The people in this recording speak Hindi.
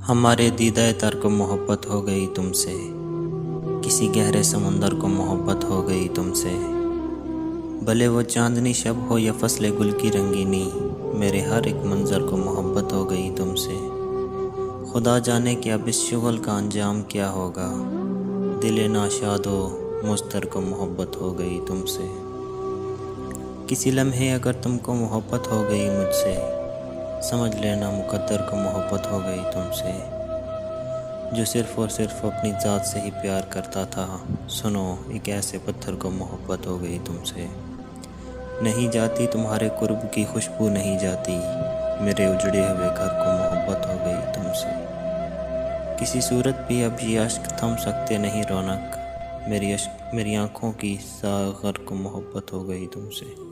हमारे दीदाए तर को मोहब्बत हो गई तुमसे, किसी गहरे समुंदर को मोहब्बत हो गई तुमसे। भले वो चांदनी शब हो या फसले गुल की रंगीनी, मेरे हर एक मंजर को मोहब्बत हो गई तुमसे। खुदा जाने कि अब इस शुगल का अंजाम क्या होगा, दिल नाशाद हो मुझतर को मोहब्बत हो गई तुमसे। किसी लम्हे अगर तुमको मोहब्बत हो गई मुझसे, समझ लेना मुकद्दर को मोहब्बत हो गई तुमसे। जो सिर्फ़ और सिर्फ अपनी ज़ात से ही प्यार करता था, सुनो एक ऐसे पत्थर को मोहब्बत हो गई तुमसे। नहीं जाती तुम्हारे कुर्ब की खुशबू नहीं जाती, मेरे उजड़े हुए घर को मोहब्बत हो गई तुमसे। किसी सूरत भी अब ये अश्क थम सकते नहीं रौनक, मेरी आँखों की सागर को मोहब्बत हो गई तुमसे।